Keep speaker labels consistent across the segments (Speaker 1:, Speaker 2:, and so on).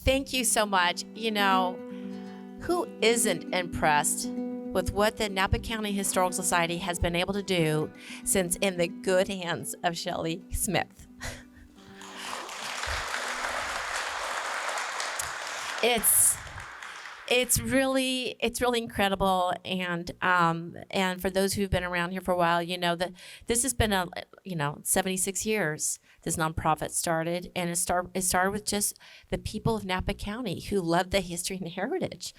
Speaker 1: Thank you so much. Who isn't impressed with what the Napa County Historical Society has been able to do since in the good hands of Shelley Smith? It's really incredible, and for those who've been around here for a while, that this has been 76 years. This nonprofit started, and it started with just the people of Napa County who loved the history and heritage,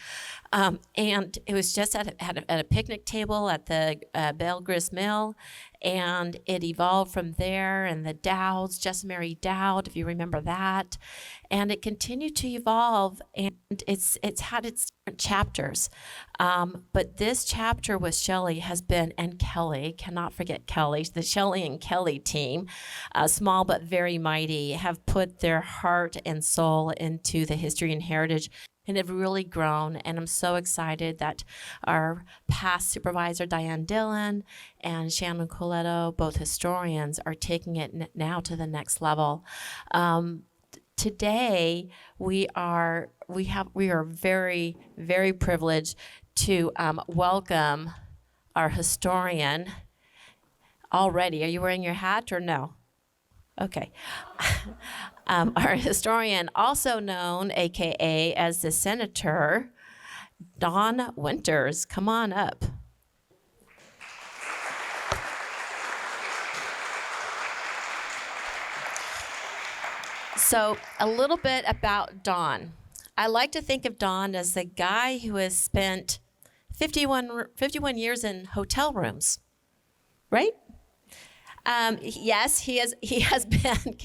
Speaker 1: and it was just at a picnic table at the Belle Grist Mill, and it evolved from there. And the Dowds, Jess Mary Dowd, if you remember that, and it continued to evolve, and it's had its different chapters. But this chapter with Shelley has been, and Kelly, cannot forget Kelly, the Shelley and Kelly team, small but very mighty, have put their heart and soul into the history and heritage and have really grown. And I'm so excited that our past supervisor, Diane Dillon, and Shannon Coletto, both historians, are taking it now to the next level. Today, we are very, very privileged to welcome our historian. Already, are you wearing your hat or no? Okay. Our historian, also known, AKA as the Senator, Dawn Winters. Come on up. So, a little bit about Dawn. I like to think of Dawn as the guy who has spent 51 years in hotel rooms, right? Yes, he has been.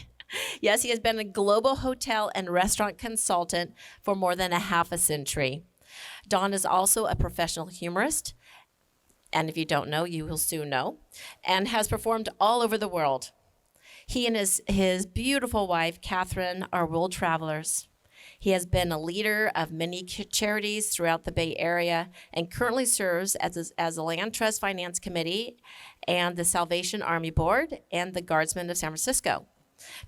Speaker 1: Yes, he has been a global hotel and restaurant consultant for more than a half a century. Dawn is also a professional humorist, and if you don't know, you will soon know, and has performed all over the world. He and his beautiful wife, Catherine, are world travelers. He has been a leader of many charities throughout the Bay Area and currently serves as the Land Trust Finance Committee and the Salvation Army Board and the Guardsmen of San Francisco.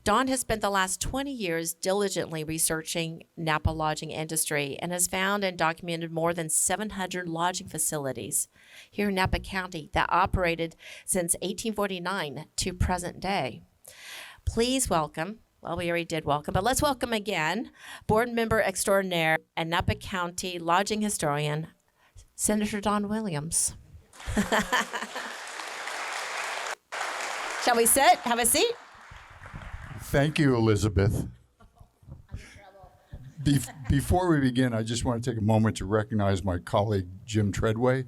Speaker 1: Dawn has spent the last 20 years diligently researching Napa lodging industry and has found and documented more than 700 lodging facilities here in Napa County that operated since 1849 to present day. Please welcome, well, we already did welcome, but let's welcome again, board member extraordinaire and Napa County lodging historian, Senator Dawn Williams. Shall we sit? Have a seat?
Speaker 2: Thank you, Elizabeth. Before we begin, I just want to take a moment to recognize my colleague, Jim Treadway.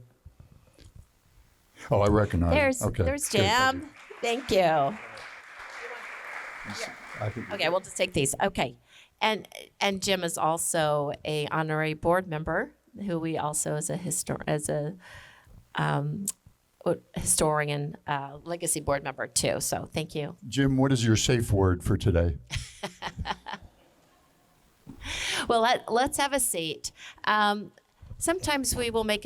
Speaker 2: Oh, I recognize him. Okay.
Speaker 1: There's Jim. Thank you.
Speaker 2: Okay,
Speaker 1: Okay, we'll just take these. Okay. And Jim is also a honorary board member who we also as a historian, legacy board member too. So thank you.
Speaker 2: Jim, what is your safe word for today?
Speaker 1: Well, let's have a seat. Sometimes we will make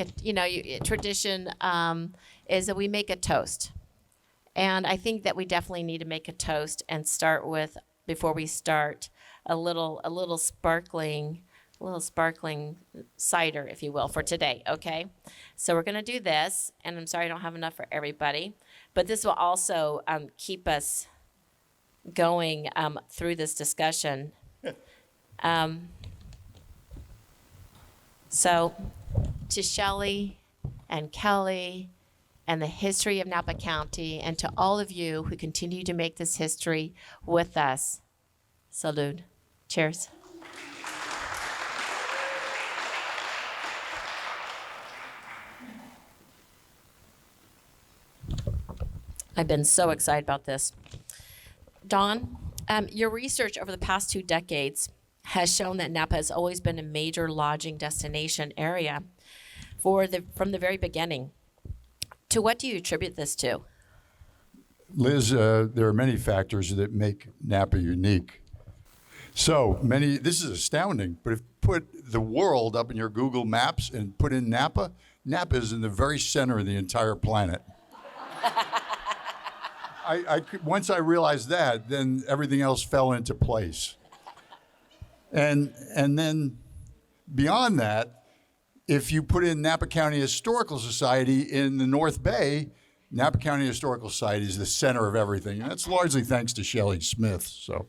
Speaker 1: tradition is that we make a toast. And I think that we definitely need to make a toast and start with, before we start, a little sparkling cider, if you will, for today, okay? So we're gonna do this, and I'm sorry I don't have enough for everybody, but this will also keep us going through this discussion. So to Shelley and Kelly and the history of Napa County, and to all of you who continue to make this history with us, salute. Cheers. I've been so excited about this. Dawn, your research over the past 2 decades has shown that Napa has always been a major lodging destination area from the very beginning. To what do you attribute this to?
Speaker 2: Liz, there are many factors that make Napa unique. This is astounding, but if you put the world up in your Google Maps and put in Napa, Napa is in the very center of the entire planet. Once I realized that, then everything else fell into place. And then beyond that, if you put in Napa County Historical Society in the North Bay, Napa County Historical Society is the center of everything. And that's largely thanks to Shelley Smith. So,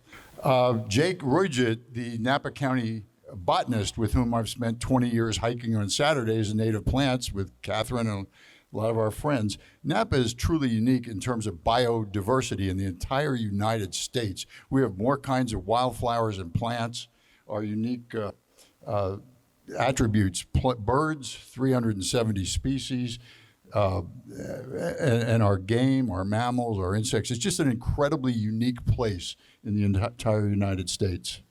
Speaker 2: Jake Roygit, the Napa County botanist with whom I've spent 20 years hiking on Saturdays in native plants with Catherine and a lot of our friends. Napa is truly unique in terms of biodiversity in the entire United States. We have more kinds of wildflowers and plants. Our unique attributes, birds, 370 species, and our game, our mammals, our insects. It's just an incredibly unique place in the entire United States.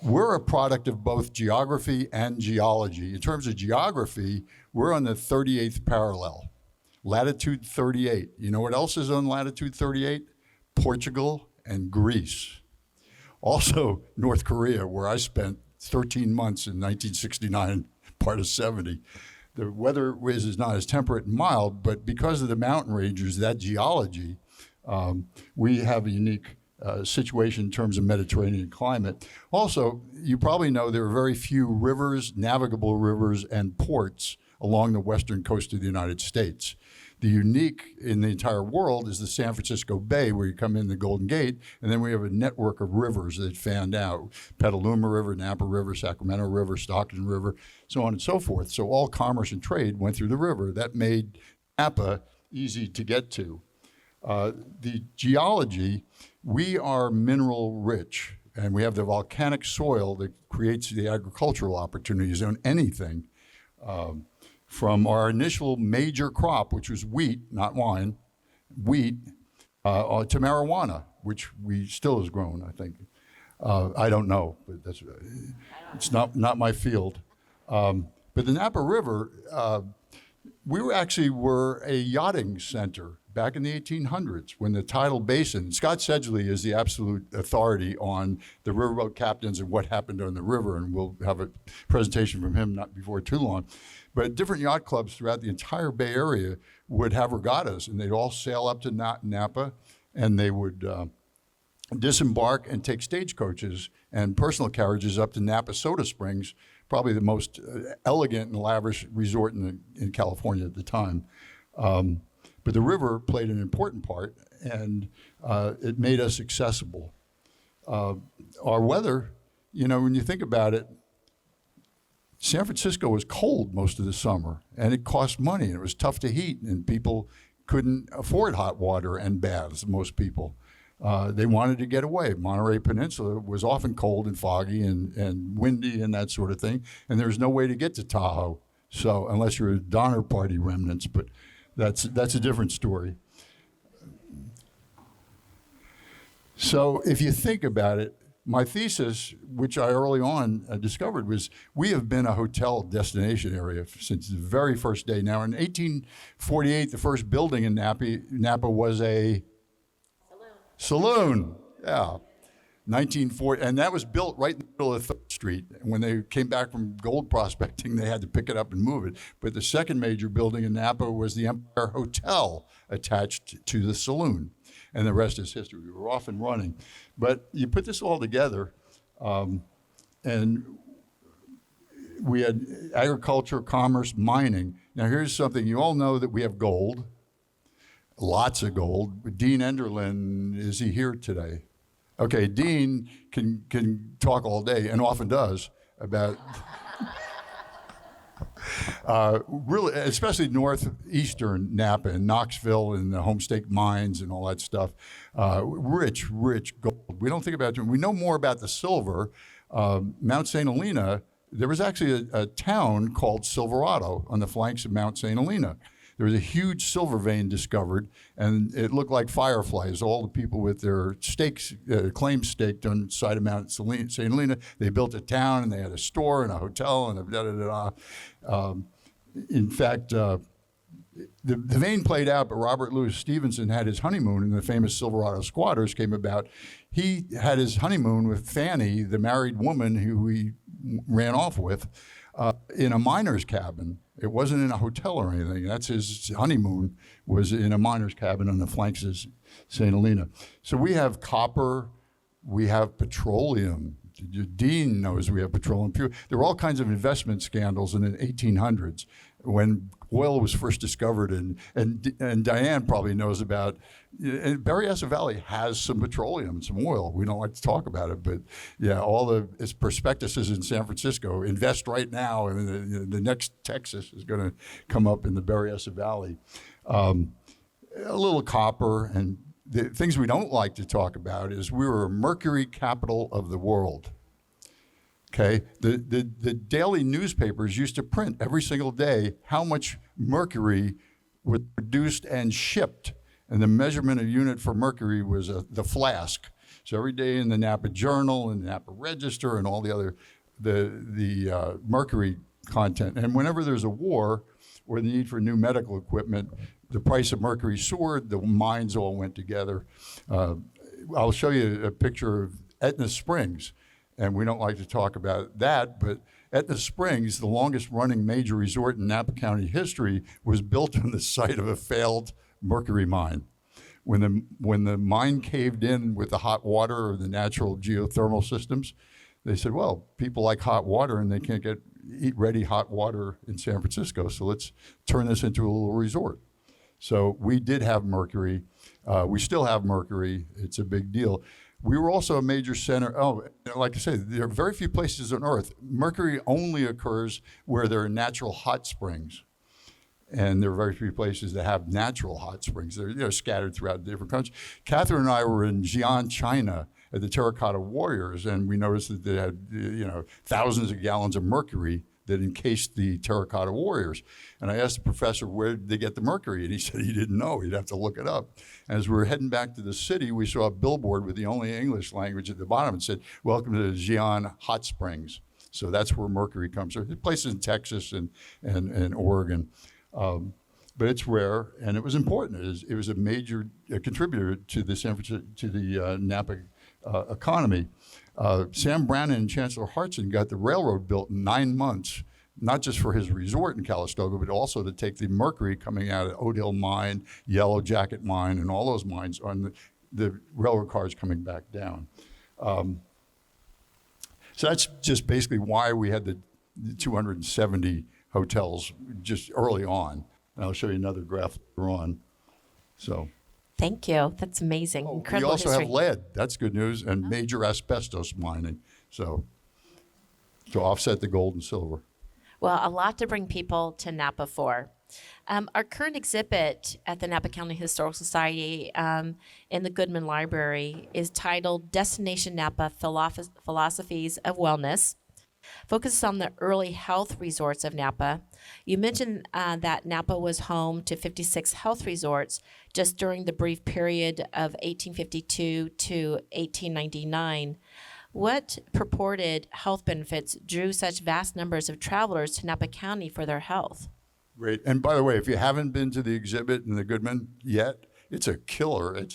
Speaker 2: We're a product of both geography and geology. In terms of geography, we're on the 38th parallel, latitude 38. You know what else is on latitude 38? Portugal and Greece. Also, North Korea, where I spent 13 months in 1969, part of 70. The weather is not as temperate and mild, but because of the mountain ranges, that geology, we have a unique situation in terms of Mediterranean climate. Also, you probably know there are very few rivers, navigable rivers, and ports along the western coast of the United States. The unique in the entire world is the San Francisco Bay, where you come in the Golden Gate, and then we have a network of rivers that fan out. Petaluma River, Napa River, Sacramento River, Stockton River, so on and so forth. So all commerce and trade went through the river. That made Napa easy to get to. The geology, we are mineral rich, and we have the volcanic soil that creates the agricultural opportunities on anything. From our initial major crop, which was wheat, not wine, wheat, to marijuana, which we still has grown, I think. I don't know, but it's not my field. But the Napa River, we were a yachting center back in the 1800s when the tidal basin, Scott Sedgley is the absolute authority on the riverboat captains and what happened on the river, and we'll have a presentation from him not before too long. But different yacht clubs throughout the entire Bay Area would have regattas, and they'd all sail up to Napa, and they would disembark and take stagecoaches and personal carriages up to Napa Soda Springs, probably the most elegant and lavish resort in California at the time. But the river played an important part, and it made us accessible. Our weather, when you think about it, San Francisco was cold most of the summer, and it cost money, and it was tough to heat, and people couldn't afford hot water and baths, most people. They wanted to get away. Monterey Peninsula was often cold and foggy and windy and that sort of thing, and there's no way to get to Tahoe, so unless you're a Donner Party remnants, but that's a different story. So if you think about it, my thesis, which I early on discovered, was we have been a hotel destination area since the very first day. Now, in 1848, the first building in Napa was a saloon. Yeah. 1940, and that was built right in the middle of 3rd Street. And when they came back from gold prospecting, they had to pick it up and move it. But the second major building in Napa was the Empire Hotel attached to the saloon. And the rest is history. We were off and running. But you put this all together, and we had agriculture, commerce, mining. Now here's something, you all know that we have gold, lots of gold. Dean Enderlin, is he here today? Okay, Dean can talk all day, and often does, about really, especially northeastern Napa and Knoxville and the Homestake mines and all that stuff. Rich gold. We don't think about it. We know more about the silver. Mount St. Helena, there was actually a town called Silverado on the flanks of Mount St. Helena. There was a huge silver vein discovered, and it looked like fireflies. All the people with their stakes, claims staked on the side of Mount St. Helena, they built a town, and they had a store and a hotel and a da-da-da-da. In fact, the vein played out, but Robert Louis Stevenson had his honeymoon, and the famous Silverado squatters came about. He had his honeymoon with Fanny, the married woman who he ran off with, in a miner's cabin. It wasn't in a hotel or anything. That's his honeymoon, was in a miner's cabin on the flanks of St. Helena. So we have copper, We have petroleum. Dean knows we have petroleum. There were all kinds of investment scandals in the 1800s when oil was first discovered, and Diane probably knows about. And Berryessa Valley has some petroleum, some oil. We don't like to talk about it, but yeah, all its prospectuses in San Francisco. Invest right now, and the next Texas is going to come up in the Berryessa Valley. A little copper, and the things we don't like to talk about is we were a mercury capital of the world. Okay, the daily newspapers used to print every single day how much mercury was produced and shipped, and the measurement unit for mercury was the flask. So every day in the Napa Journal and the Napa Register and all the other the mercury content. And whenever there's a war or the need for new medical equipment, the price of mercury soared. The mines all went together. I'll show you a picture of Etna Springs. And we don't like to talk about that, but Etna Springs, the longest running major resort in Napa County history, was built on the site of a failed mercury mine. When the mine caved in with the hot water or the natural geothermal systems, they said, well, people like hot water and they can't get eat-ready hot water in San Francisco, so let's turn this into a little resort. So we did have mercury. We still have mercury. It's a big deal. We were also a major center. Like I said, there are very few places on Earth. Mercury only occurs where there are natural hot springs. And there are very few places that have natural hot springs. They're scattered throughout different countries. Catherine and I were in Xi'an, China at the Terracotta Warriors, and we noticed that they had thousands of gallons of mercury that encased the Terracotta Warriors. And I asked the professor, where did they get the mercury? And he said he didn't know. He'd have to look it up. And as we were heading back to the city, we saw a billboard with the only English language at the bottom and said, welcome to the Xi'an Hot Springs. So that's where mercury comes from. Places in Texas and Oregon. But it's rare, and it was important. It was a major contributor to the Napa economy. Sam Brannan and Chancellor Hartson got the railroad built in 9 months, not just for his resort in Calistoga, but also to take the mercury coming out of Oat Hill Mine, Yellow Jacket Mine, and all those mines on the railroad cars coming back down. So that's just basically why we had the 270 hotels just early on. And I'll show you another graph later on. So.
Speaker 1: Thank you. That's amazing. Incredible
Speaker 2: we also
Speaker 1: history.
Speaker 2: have lead. That's good news, and major asbestos mining. So to offset the gold and silver.
Speaker 1: Well, a lot to bring people to Napa for. Our current exhibit at the Napa County Historical Society in the Goodman Library is titled Destination Napa Philosophies of Wellness. Focuses on the early health resorts of Napa. You mentioned that Napa was home to 56 health resorts just during the brief period of 1852 to 1899. What purported health benefits drew such vast numbers of travelers to Napa County for their health?
Speaker 2: Great. And by the way, if you haven't been to the exhibit in the Goodman yet, it's a killer.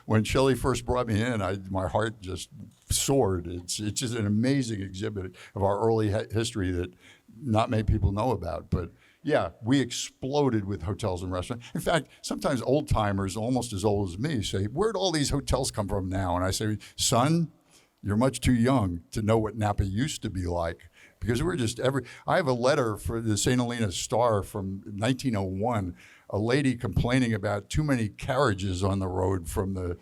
Speaker 2: When Shelley first brought me in, my heart just soared. It's just an amazing exhibit of our early history that not many people know about. But yeah, we exploded with hotels and restaurants. In fact, sometimes old timers, almost as old as me, say, "Where'd all these hotels come from now?" And I say, "Son, you're much too young to know what Napa used to be like." Because we're just I have a letter for the St. Helena Star from 1901, a lady complaining about too many carriages on the road from the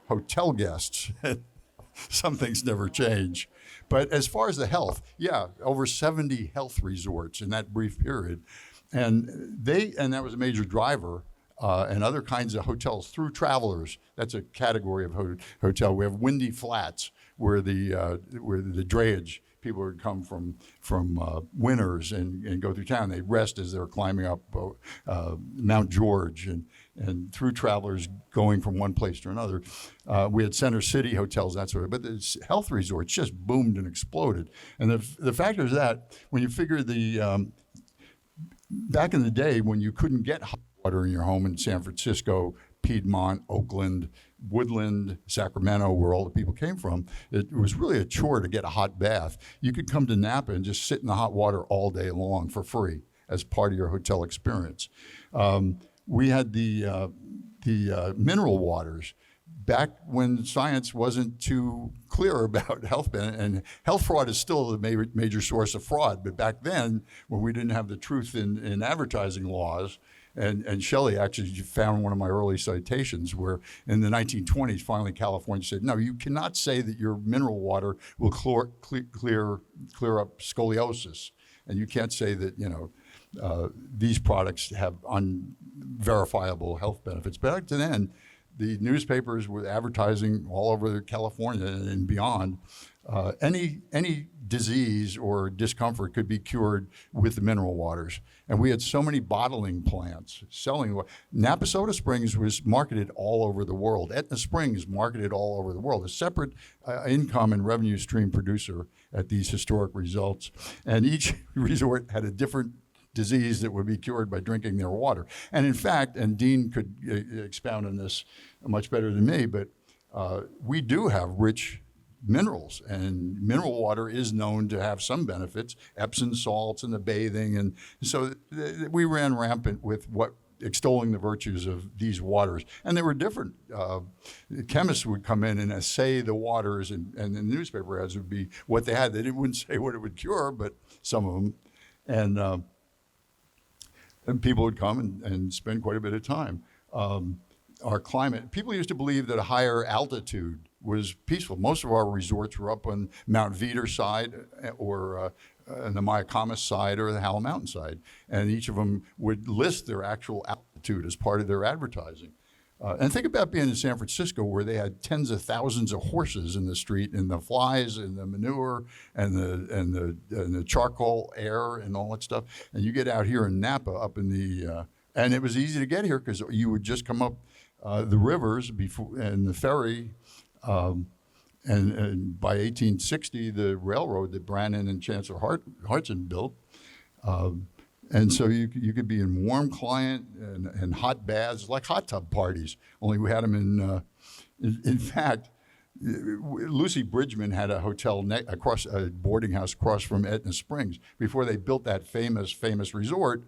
Speaker 2: hotel guests. Some things never change. But as far as the health, yeah, over 70 health resorts in that brief period. And that was a major driver. And other kinds of hotels through travelers. That's a category of hotel. We have Windy Flats, where the drayage people would come from winters and go through town. They rest as they're climbing up Mount George and through travelers going from one place to another. We had Center City hotels, that sort of. But the health resorts just boomed and exploded. And the factor is that when you figure back in the day when you couldn't get hot water in your home in San Francisco, Piedmont, Oakland, Woodland, Sacramento, where all the people came from, it was really a chore to get a hot bath. You could come to Napa and just sit in the hot water all day long for free as part of your hotel experience. We had the mineral waters. back when science wasn't too clear about health benefit. And health fraud is still the major source of fraud. But back then, when we didn't have the truth in advertising laws, and Shelley actually found one of my early citations where in the 1920s, finally California said, no, you cannot say that your mineral water will clear up scoliosis. And you can't say that, these products have unverifiable health benefits. Back then, the newspapers were advertising all over California and beyond. Any disease or discomfort could be cured with the mineral waters. And we had so many bottling plants selling. Napa Soda Springs was marketed all over the world. Etna Springs marketed all over the world. A separate income and revenue stream producer at these historic results. And each resort had a different disease that would be cured by drinking their water. And in fact, and Dean could expound on this much better than me, but we do have rich minerals, and mineral water is known to have some benefits, Epsom salts and the bathing. And so we ran rampant with extolling the virtues of these waters. And they were different. Chemists would come in and assay the waters, and the newspaper ads would be what they had. They wouldn't say what it would cure, but some of them. And people would come and spend quite a bit of time. Our climate, people used to believe that a higher altitude was peaceful. Most of our resorts were up on Mount Veeder side or on the Mayacamas side or the Howell Mountain side. And each of them would list their actual altitude as part of their advertising. And think about being in San Francisco where they had tens of thousands of horses in the street, and the flies and the manure and the charcoal air and all that stuff. And you get out here in Napa up in the, and it was easy to get here because you would just come up the rivers before and the ferry. And by 1860, the railroad that Brannan and Chancellor Hartson built. And so you could be in warm climate and hot baths, like hot tub parties, only we had them in fact, Lucy Bridgman had a hotel across a boarding house across from Etna Springs. Before they built that famous resort,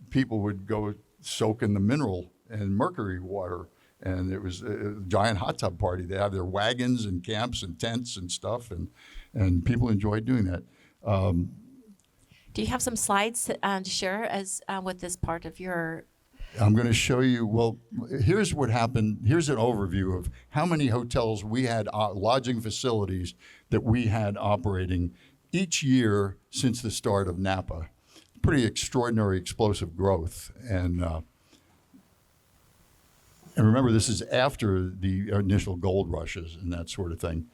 Speaker 2: people would go soak in the mineral and mercury water. And it was a giant hot tub party. They have their wagons and camps and tents and stuff, and people enjoyed doing that.
Speaker 1: Do you have some slides to share as with this part of your?
Speaker 2: I'm going to show you, well, here's what happened. Here's an overview of how many hotels we had, lodging facilities that we had operating each year since the start of Napa. Pretty extraordinary, explosive growth. And remember, this is after the initial gold rushes and that sort of thing.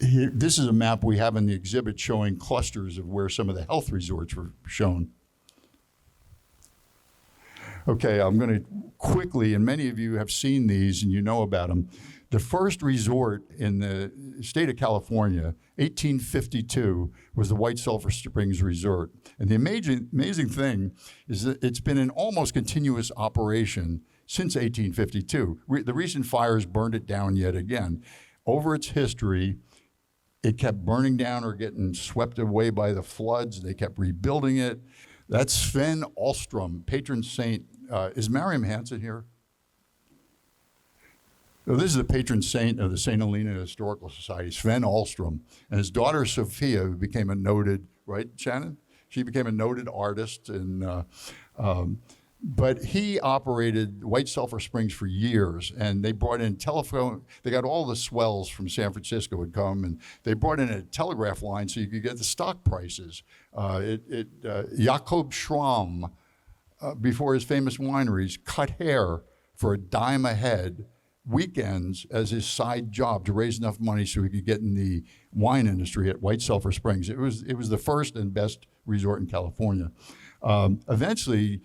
Speaker 2: This is a map we have in the exhibit showing clusters of where some of the health resorts were shown. Okay, I'm going to quickly, and many of you have seen these and you know about them. The first resort in the state of California, 1852, was the White Sulphur Springs Resort. And the amazing thing is that it's been in almost continuous operation since 1852. The recent fires burned it down yet again. Over its history, it kept burning down or getting swept away by the floods. They kept rebuilding it. That's Sven Ahlstrom, patron saint. Is Mariam Hansen here? So this is the patron saint of the St. Helena Historical Society, Sven Ahlstrom. And his daughter, Sophia, who became a noted, right, Shannon? She became a noted artist. But he operated White Sulphur Springs for years, and they brought in telephone. They got all the swells from San Francisco would come, and they brought in a telegraph line so you could get the stock prices. Jakob Schramm, before his famous wineries, cut hair for $0.10 a head weekends as his side job to raise enough money so he could get in the wine industry at White Sulphur Springs. It was the first and best resort in California. Eventually,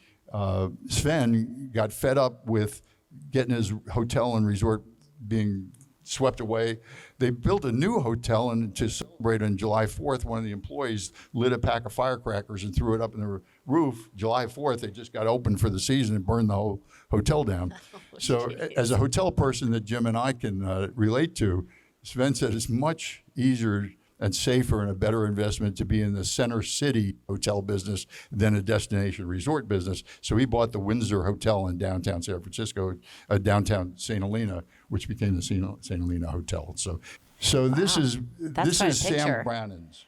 Speaker 2: Sven got fed up with getting his hotel and resort being swept away. They built a new hotel, and to celebrate on July 4th, one of the employees lit a pack of firecrackers and threw it up in the roof. July 4th, they just got open for the season and burned the whole hotel down. So as a hotel person that Jim and I can relate to, Sven said it's much easier and safer and a better investment to be in the center city hotel business than a destination resort business. So he bought the Windsor Hotel in downtown San Francisco, downtown St. Helena, which became the St. Helena Hotel. So this
Speaker 1: Wow.
Speaker 2: is
Speaker 1: That's
Speaker 2: this
Speaker 1: quite a
Speaker 2: is Sam
Speaker 1: picture.
Speaker 2: Brannan's.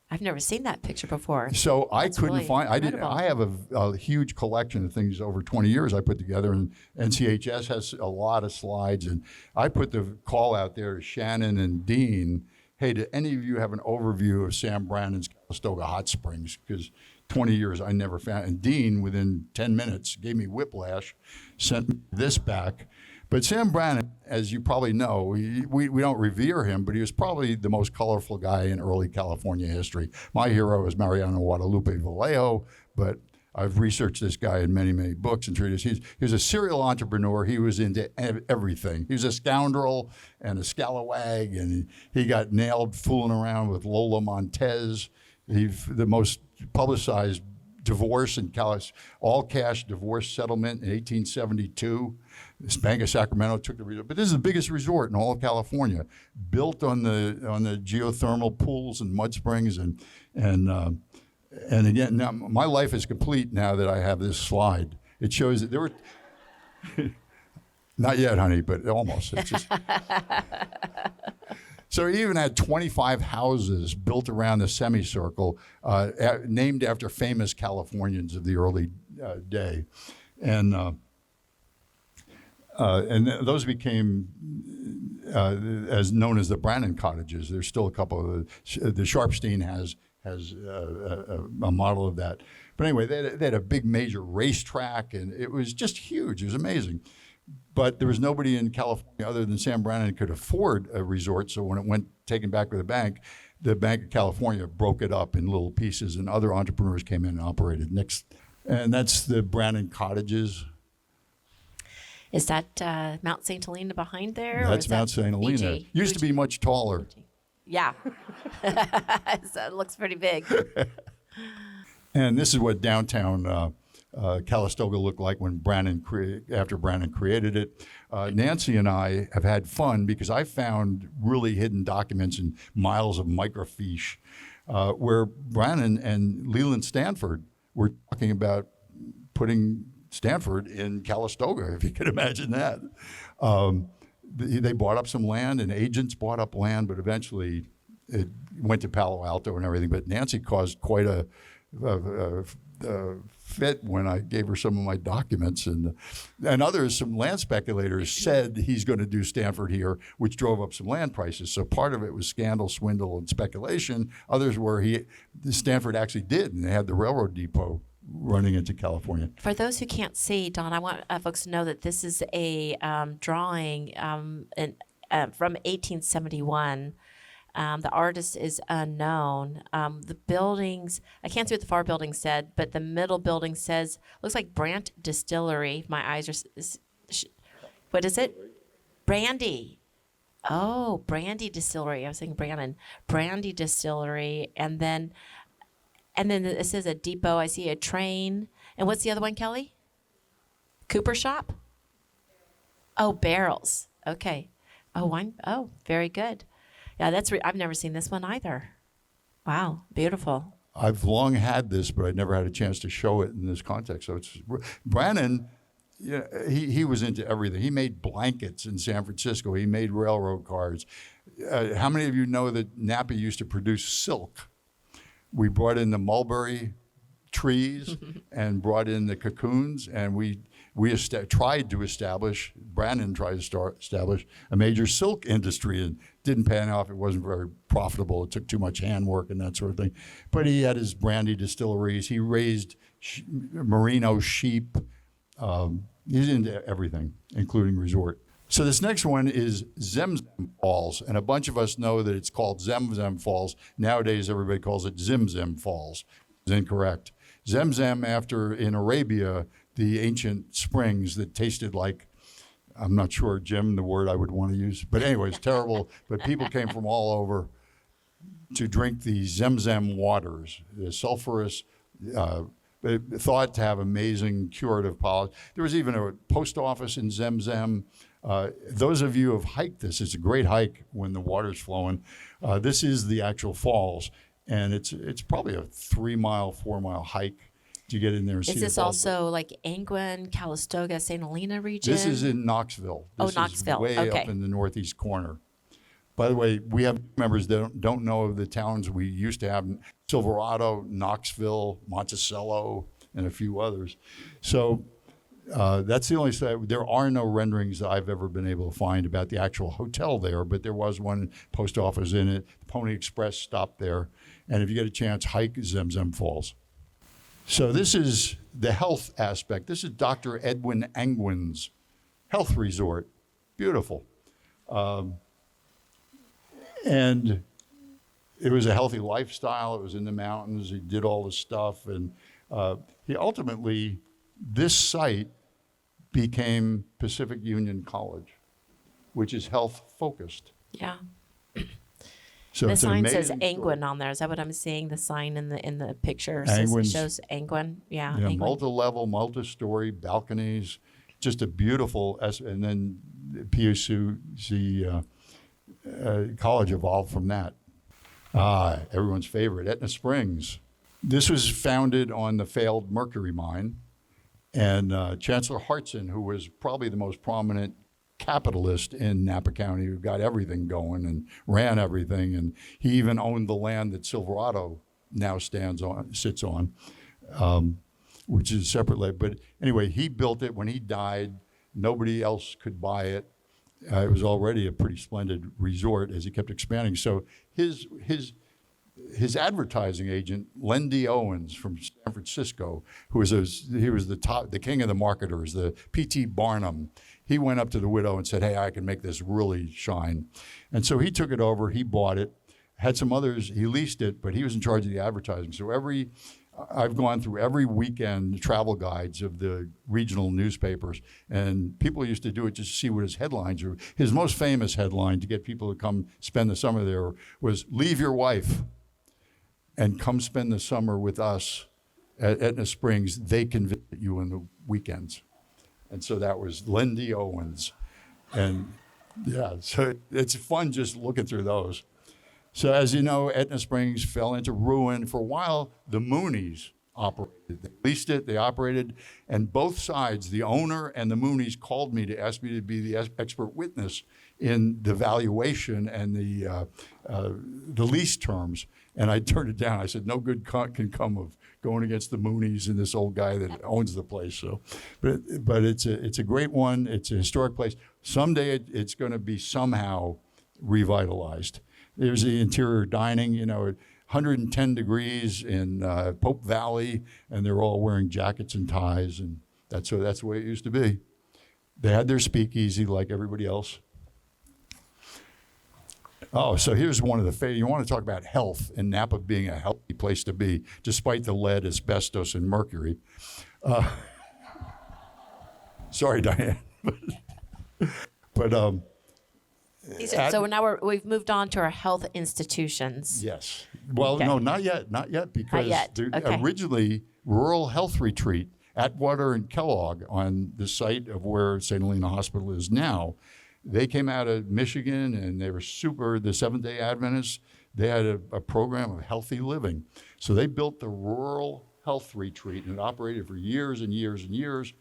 Speaker 1: I've never seen that picture before.
Speaker 2: So I
Speaker 1: That's
Speaker 2: couldn't
Speaker 1: really
Speaker 2: find. I didn't.
Speaker 1: incredible.
Speaker 2: I have a huge collection of things over 20 years I put together, and NCHS has a lot of slides. And I put the call out there to Shannon and Dean. Hey, do any of you have an overview of Sam Brannan's Calistoga Hot Springs? Because 20 years I never found. And Dean, within 10 minutes, gave me whiplash, sent me this back. But Sam Brannan, as you probably know, we don't revere him, but he was probably the most colorful guy in early California history. My hero is Mariano Guadalupe Vallejo, but I've researched this guy in many, many books and treatises. He was a serial entrepreneur. He was into everything. He was a scoundrel and a scalawag, and he got nailed fooling around with Lola Montez. He's the most publicized divorce in all-cash divorce settlement in 1872. This Bank of Sacramento took the resort, but this is the biggest resort in all of California, built on the geothermal pools and mud springs, and again, now my life is complete now that I have this slide. It shows that there were not yet, honey, but almost. It's just, so he even had 25 houses built around the semicircle, named after famous Californians of the early day, and those became as known as the Brannan cottages. There's still a couple of the Sharpstein has a model of that. But anyway, they had a big major racetrack, and it was just huge. It was amazing. But there was nobody in California other than Sam Brannan who could afford a resort. So when it went taken back to the Bank of California broke it up in little pieces, and other entrepreneurs came in and operated next. And that's the Brannan cottages.
Speaker 1: Is that Mount St. Helena behind there? or
Speaker 2: That's
Speaker 1: is
Speaker 2: Mount
Speaker 1: that
Speaker 2: St. Helena.
Speaker 1: Fuji?
Speaker 2: Used to be much taller.
Speaker 1: Yeah. So it looks pretty big.
Speaker 2: And this is what downtown Calistoga looked like when after Brannan created it. Nancy and I have had fun because I found really hidden documents and miles of microfiche where Brannan and Leland Stanford were talking about putting Stanford in Calistoga, if you could imagine that. They bought up some land, and agents bought up land, but eventually it went to Palo Alto and everything. But Nancy caused quite a fit when I gave her some of my documents, and others, some land speculators said he's going to do Stanford here, which drove up some land prices. So part of it was scandal, swindle, and speculation. Others were Stanford actually did, and they had the railroad depot running into California.
Speaker 1: For those who can't see, Don, I want folks to know that this is a drawing from 1871. The artist is unknown. The buildings, I can't see what the far building said, but the middle building says, looks like Brant Distillery. My eyes are, what is it? Brandy. Oh, Brandy Distillery. I was thinking Brannan. Brandy Distillery. And then it says a depot. I see a train. And what's the other one, Kelly? Cooper Shop? Oh, barrels. Okay. Oh, very good. Yeah, I've never seen this one either. Wow, beautiful.
Speaker 2: I've long had this, but I never had a chance to show it in this context. So it's Brannan. Yeah, he was into everything. He made blankets in San Francisco. He made railroad cars. How many of you know that Napa used to produce silk? We brought in the mulberry trees and brought in the cocoons, and Brannan tried to establish a major silk industry, and didn't pan off. It wasn't very profitable. It took too much handwork and that sort of thing. But he had his brandy distilleries. He raised merino sheep. He's into everything, including resort. So this next one is Zemzem Falls, and a bunch of us know that it's called Zemzem Falls. Nowadays, everybody calls it Zimzim Falls. It's incorrect. Zemzem, after in Arabia, the ancient springs that tasted like, I'm not sure, Jim, the word I would want to use. But anyways, terrible. But people came from all over to drink the Zemzem waters, the sulfurous, thought to have amazing curative powers. There was even a post office in Zemzem. Those of you who have hiked this, it's a great hike when the water's flowing. This is the actual falls, and it's probably a 3-mile, 4-mile hike to get in there and see
Speaker 1: Is
Speaker 2: the
Speaker 1: this
Speaker 2: falls.
Speaker 1: also like Angwin, Calistoga, St. Helena region?
Speaker 2: This is in Knoxville.
Speaker 1: Oh,
Speaker 2: This
Speaker 1: Knoxville.
Speaker 2: is way
Speaker 1: Okay.
Speaker 2: up in the northeast corner. By the way, we have members that don't know of the towns we used to have: Silverado, Knoxville, Monticello, and a few others. So that's the only site. There are no renderings that I've ever been able to find about the actual hotel there, but there was one post office in it. The Pony Express stopped there. And if you get a chance, hike Zemzem Falls. So this is the health aspect. This is Dr. Edwin Angwin's health resort. Beautiful. And it was a healthy lifestyle. It was in the mountains. He did all this stuff. And he ultimately, this site became Pacific Union College, which is health focused.
Speaker 1: Yeah.
Speaker 2: So
Speaker 1: The
Speaker 2: it's an
Speaker 1: sign says
Speaker 2: amazing story.
Speaker 1: Angwin on there. Is that what I'm seeing? The sign in the picture
Speaker 2: Angwin's-
Speaker 1: shows Angwin. Yeah,
Speaker 2: Yeah,
Speaker 1: Angwin.
Speaker 2: multi-level, multi-story balconies, just a beautiful, and then the PUC college evolved from that. Everyone's favorite, Etna Springs. This was founded on the failed mercury mine, and Chancellor Hartson, who was probably the most prominent capitalist in Napa County, who got everything going and ran everything, and he even owned the land that Silverado now sits on, which is separately. But anyway, he built it. When he died, nobody else could buy it. It was already a pretty splendid resort as he kept expanding. So his advertising agent, Lendy Owens from San Francisco, he was the king of the marketers, the P.T. Barnum. He went up to the widow and said, "Hey, I can make this really shine." And so he took it over. He bought it. Had some others. He leased it, but he was in charge of the advertising. So I've gone through every weekend travel guides of the regional newspapers, and people used to do it just to see what his headlines were. His most famous headline to get people to come spend the summer there was, "Leave your wife and come spend the summer with us at Etna Springs. They can visit you on the weekends." And so that was Lendy Owens. And yeah, so it's fun just looking through those. So as you know, Etna Springs fell into ruin. For a while, the Moonies operated. They leased it, they operated, and both sides, the owner and the Moonies, called me to ask me to be the expert witness in the valuation and the lease terms. And I turned it down. I said, no good can come of going against the Moonies and this old guy that owns the place. So, but it's a great one. It's a historic place. Someday it's going to be somehow revitalized. There's the interior dining, 110 degrees in Pope Valley, and they're all wearing jackets and ties, and that's the way it used to be. They had their speakeasy like everybody else. Oh, so here's one of the you want to talk about health, and Napa being a healthy place to be, despite the lead, asbestos, and mercury. Sorry, Diane. but
Speaker 1: So now we've moved on to our health institutions.
Speaker 2: yes. Well,
Speaker 1: Okay.
Speaker 2: no, not yet, because
Speaker 1: yet. Okay.
Speaker 2: originally Rural Health Retreat, Atwater and Kellogg, on the site of where St. Helena Hospital is now, they came out of Michigan, and they were the Seventh-day Adventists. They had a program of healthy living. So they built the Rural Health Retreat, and it operated for years and years and years,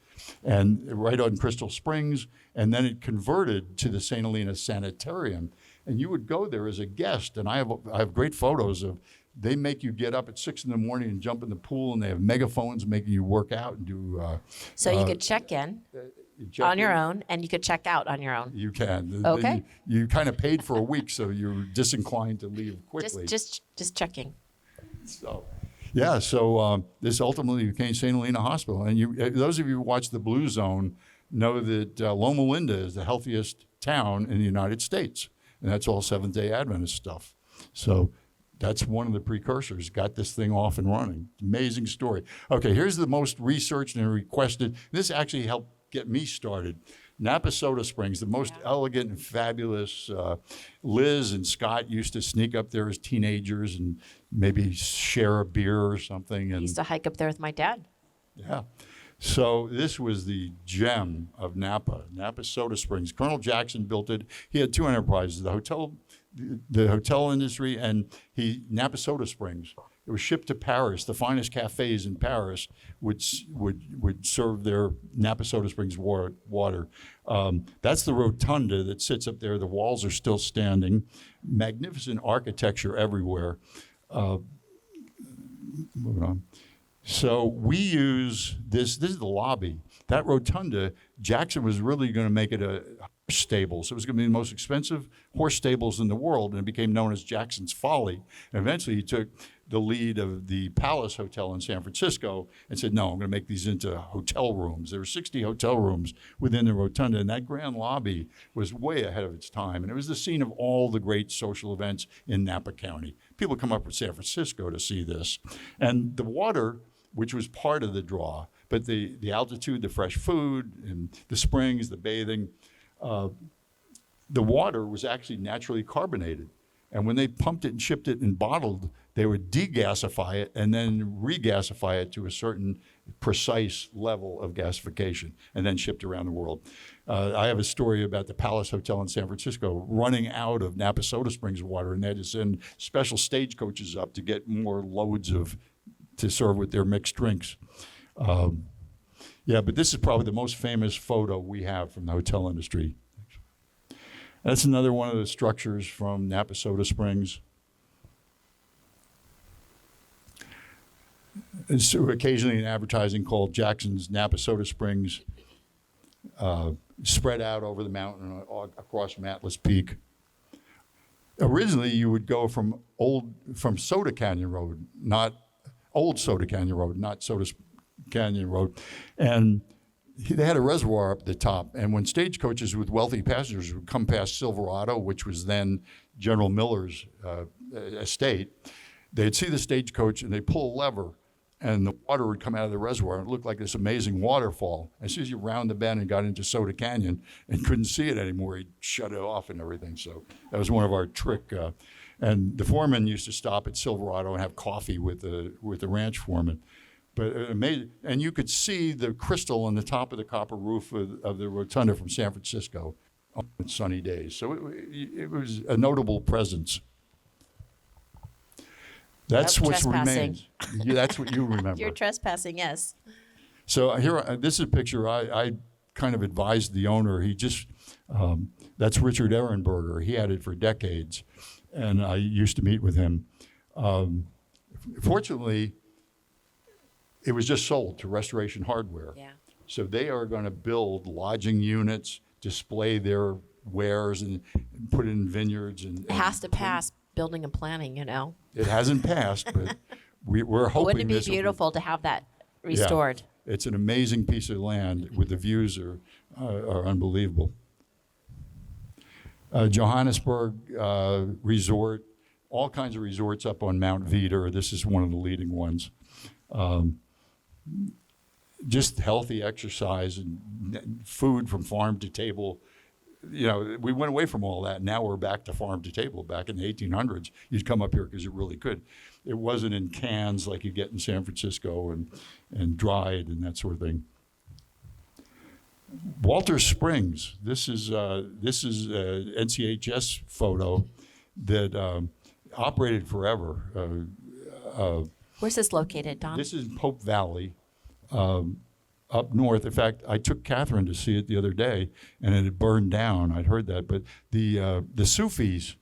Speaker 2: and right on Crystal Springs, and then it converted to the St. Helena Sanitarium. And you would go there as a guest, and I have great photos of, they make you get up at 6 a.m. and jump in the pool, and they have megaphones making you work out and do.
Speaker 1: So you could check in on your own, and you could check out on your own.
Speaker 2: You can.
Speaker 1: Okay.
Speaker 2: You kind of paid for a week, so you're disinclined to leave quickly.
Speaker 1: Just checking.
Speaker 2: So, yeah. So this ultimately became St. Helena Hospital, and those of you who watch the Blue Zone know that Loma Linda is the healthiest town in the United States, and that's all Seventh-day Adventist stuff. So that's one of the precursors. Got this thing off and running. Amazing story. Okay, here's the most researched and requested. This actually helped get me started. Napa Soda Springs, the most elegant and fabulous. Liz and Scott used to sneak up there as teenagers and maybe share a beer or something.
Speaker 1: I
Speaker 2: And
Speaker 1: used to hike up there with my dad.
Speaker 2: yeah. So this was the gem of Napa, Napa Soda Springs. Colonel Jackson built it. He had two enterprises: the hotel industry, and Napa Soda Springs. It was shipped to Paris. The finest cafes in Paris would serve their Napa Soda Springs water. That's the rotunda that sits up there. The walls are still standing. Magnificent architecture everywhere. Moving on. So we use this. This is the lobby. That rotunda, Jackson was really going to make it a horse stables. It was going to be the most expensive horse stables in the world, and it became known as Jackson's Folly. And eventually he took the lead of the Palace Hotel in San Francisco and said, no, I'm going to make these into hotel rooms. There were 60 hotel rooms within the rotunda, and that grand lobby was way ahead of its time. And it was the scene of all the great social events in Napa County. People come up from San Francisco to see this. And the water, which was part of the draw, but the altitude, the fresh food, and the springs, the bathing, the water was actually naturally carbonated. And when they pumped it and shipped it and bottled, they would degasify it and then regasify it to a certain precise level of gasification and then shipped around the world. I have a story about the Palace Hotel in San Francisco running out of Napa Soda Springs water, and they had to send special stagecoaches up to get more loads to serve with their mixed drinks. Yeah, but this is probably the most famous photo we have from the hotel industry. That's another one of the structures from Napa Soda Springs. There's occasionally an advertising called Jackson's Napa Soda Springs, spread out over the mountain across Matlas Peak. Originally, you would go from Soda Canyon Road, not Old Soda Canyon Road, not Soda Canyon Road, and they had a reservoir up at the top, and when stagecoaches with wealthy passengers would come past Silverado, which was then General Miller's estate, they'd see the stagecoach and they'd pull a lever, and the water would come out of the reservoir. It looked like this amazing waterfall. As soon as you round the bend and got into Soda Canyon and couldn't see it anymore, he'd shut it off and everything. So that was one of our trick. And the foreman used to stop at Silverado and have coffee with the ranch foreman. But amazing, and you could see the crystal on the top of the copper roof of the rotunda from San Francisco on sunny days. So it was a notable presence. That's what remains. Yeah, that's what you remember.
Speaker 1: You're trespassing, yes.
Speaker 2: So here, this is a picture I kind of advised the owner. He just, that's Richard Ehrenberger. He had it for decades, and I used to meet with him. Fortunately, it was just sold to Restoration Hardware.
Speaker 1: Yeah.
Speaker 2: So they are going to build lodging units, display their wares, and put it in vineyards.
Speaker 1: It has to pass building and planning,
Speaker 2: It hasn't passed, but we're hoping.
Speaker 1: Wouldn't it be beautiful to have that restored?
Speaker 2: Yeah, it's an amazing piece of land with the views are unbelievable. Johannesburg Resort, all kinds of resorts up on Mount Veeder. This is one of the leading ones. Just healthy exercise and food from farm to table. We went away from all that. Now we're back to farm to table. Back in the 1800s, you'd come up here because you really could. It wasn't in cans like you get in San Francisco and dried and that sort of thing. Walter Springs. This is a NCHS photo that operated forever.
Speaker 1: Where's this located, Don?
Speaker 2: This is Pope Valley, up north. In fact, I took Catherine to see it the other day, and it had burned down. I'd heard that, but the Sufis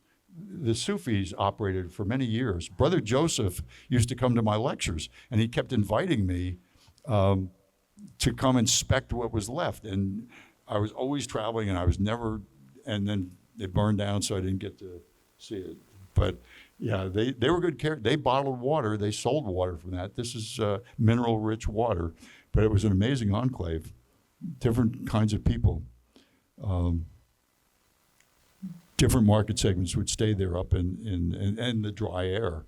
Speaker 2: operated for many years. Brother Joseph used to come to my lectures, and he kept inviting me to come inspect what was left. And I was always traveling, and I was never. And then it burned down, so I didn't get to see it. But yeah, they were good care. They bottled water. They sold water from that. This is mineral-rich water, but it was an amazing enclave. Different kinds of people. Different market segments would stay there up in the dry air.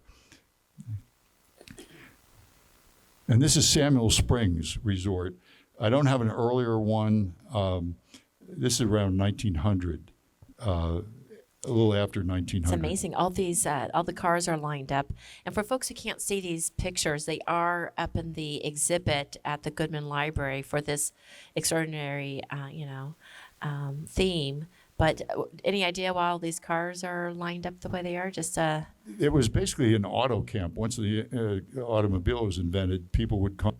Speaker 2: And this is Samuel Springs Resort. I don't have an earlier one. This is around 1900. a little after 1900.
Speaker 1: It's amazing. All the cars are lined up. And for folks who can't see these pictures, they are up in the exhibit at the Goodman Library for this extraordinary, theme. But any idea why all these cars are lined up the way they are? Just
Speaker 2: It was basically an auto camp. Once the automobile was invented, people would come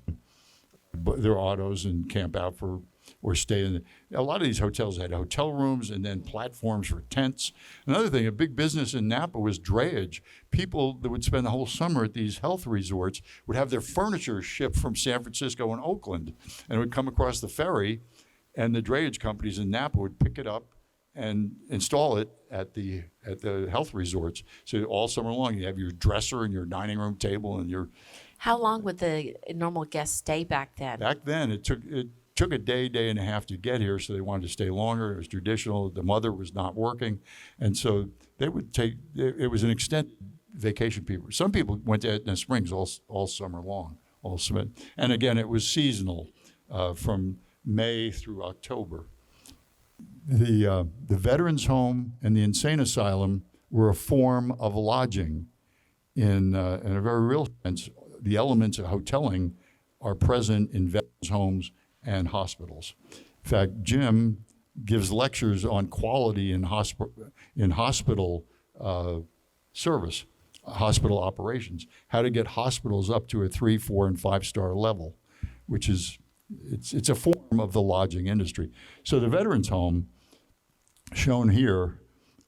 Speaker 2: their autos and camp out for or stay in. A lot of these hotels had hotel rooms and then platforms for tents. Another thing, a big business in Napa was drayage. People that would spend the whole summer at these health resorts would have their furniture shipped from San Francisco and Oakland, and it would come across the ferry, and the drayage companies in Napa would pick it up and install it at the health resorts. So all summer long, you have your dresser and your dining room table and your.
Speaker 1: How long would the normal guests stay back then?
Speaker 2: Back then, it took a day and a half to get here, so they wanted to stay longer. It was traditional. The mother was not working, and so they would take. It was an extended vacation. Some people went to Etna Springs all summer long, all summer. And again, it was seasonal, from May through October. The Veterans Home and the Insane Asylum were a form of lodging. In a very real sense, the elements of hoteling are present in veterans' homes and hospitals. In fact, Jim gives lectures on quality in hospital service, hospital operations, how to get hospitals up to a 3, 4, and 5-star level, which is it's a form of the lodging industry. So the Veterans Home, shown here,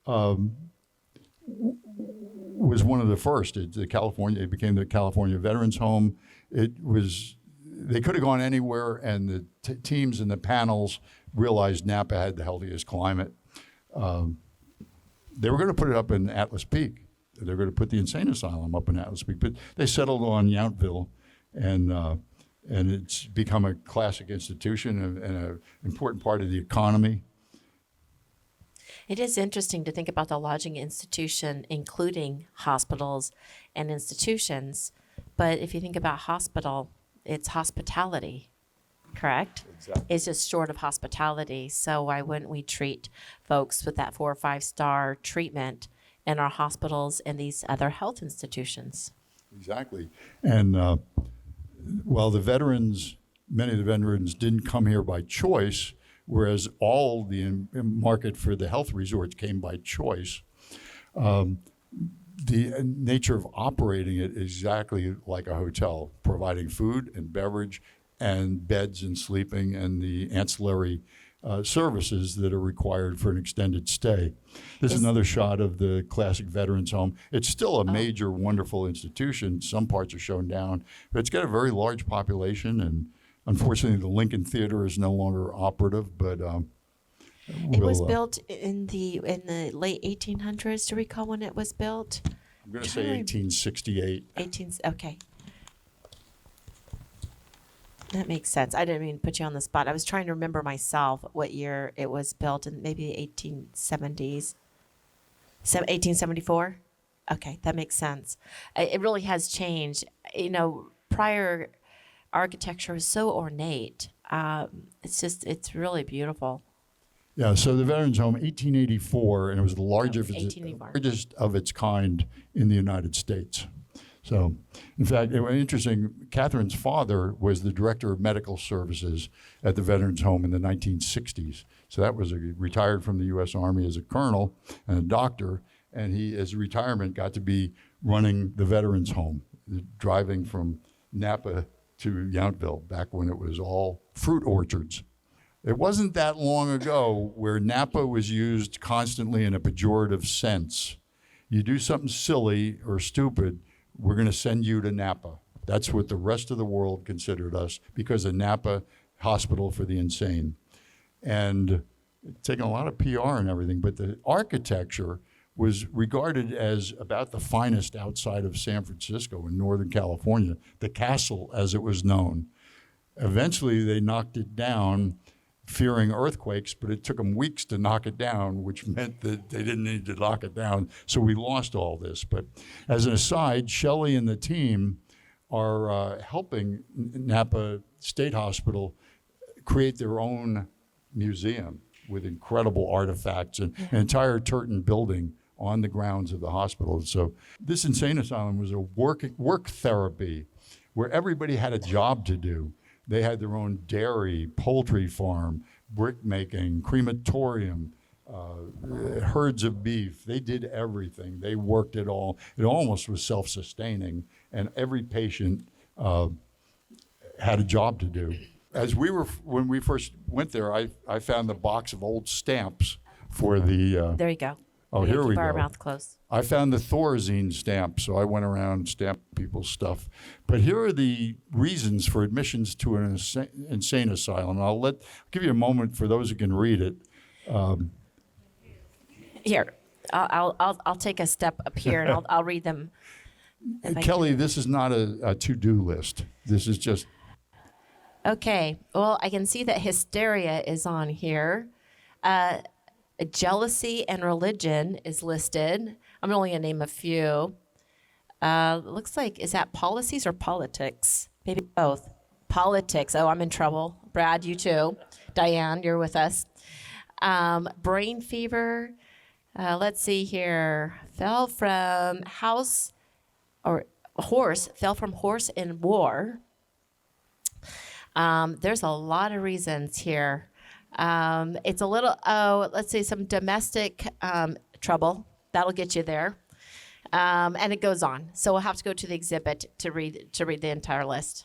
Speaker 2: was one of the first. It became the California Veterans Home. They could have gone anywhere, and the teams and the panels realized Napa had the healthiest climate. They were going to put it up in Atlas Peak. They were going to put the Insane Asylum up in Atlas Peak, but they settled on Yountville, and it's become a classic institution and an important part of the economy.
Speaker 1: It is interesting to think about the lodging institution, including hospitals and institutions. But if you think about hospital, it's hospitality, correct?
Speaker 2: Exactly.
Speaker 1: It's just short of hospitality. So why wouldn't we treat folks with that 4 or 5-star treatment in our hospitals and these other health institutions?
Speaker 2: Exactly. And while many of the veterans didn't come here by choice, whereas all the market for the health resorts came by choice, the nature of operating it is exactly like a hotel, providing food and beverage and beds and sleeping and the ancillary services that are required for an extended stay. This is another shot of the classic Veterans Home. It's still a major, wonderful institution. Some parts are shown down, but it's got a very large population, and unfortunately, the Lincoln Theater is no longer operative, but
Speaker 1: It was built in the late 1800s. Do you recall when it was built?
Speaker 2: I'm going to say 1868.
Speaker 1: Okay. That makes sense. I didn't mean to put you on the spot. I was trying to remember myself what year it was built, in maybe 1870s. 1874? Okay, that makes sense. It really has changed. Prior architecture was so ornate. It's really beautiful.
Speaker 2: Yeah, so the Veterans Home, 1884, and it was the largest
Speaker 1: 1884.
Speaker 2: of its kind in the United States. So, in fact, it was interesting. Catherine's father was the director of medical services at the Veterans Home in the 1960s. So that was retired from the U.S. Army as a colonel and a doctor, and he, as a retirement, got to be running the Veterans Home, driving from Napa to Yountville back when it was all fruit orchards. It wasn't that long ago where Napa was used constantly in a pejorative sense. You do something silly or stupid, we're going to send you to Napa. That's what the rest of the world considered us, because of Napa Hospital for the Insane. And it's taken a lot of PR and everything, but the architecture was regarded as about the finest outside of San Francisco in Northern California, the castle as it was known. Eventually, they knocked it down, fearing earthquakes, but it took them weeks to knock it down, which meant that they didn't need to knock it down. So we lost all this. But as an aside, Shelley and the team are helping Napa State Hospital create their own museum. with incredible artifacts and an entire Turton building on the grounds of the hospital. So this insane asylum was a work therapy where everybody had a job to do. They had their own dairy, poultry farm, brick making, crematorium, herds of beef. They did everything. They worked it all. It almost was self-sustaining, and every patient had a job to do. When we first went there, I found the box of old stamps for the.
Speaker 1: There you go.
Speaker 2: Oh, here we
Speaker 1: Keep our
Speaker 2: go.
Speaker 1: mouth closed.
Speaker 2: I found the Thorazine stamp, so I went around stamping people's stuff. But here are the reasons for admissions to an insane asylum. I'll give you a moment for those who can read it.
Speaker 1: Here, I'll take a step up here and I'll read them.
Speaker 2: Kelly, this is not a to-do list. This is just.
Speaker 1: Okay. Well, I can see that hysteria is on here. Jealousy and religion is listed. I'm only going to name a few. Looks like, is that policies or politics? Maybe both. Politics. Oh, I'm in trouble. Brad, you too. Diane, you're with us. Brain fever. Let's see here. Fell from horse in war. There's a lot of reasons here. It's a little, let's see, some domestic trouble. That'll get you there. And it goes on. So we'll have to go to the exhibit to read the entire list.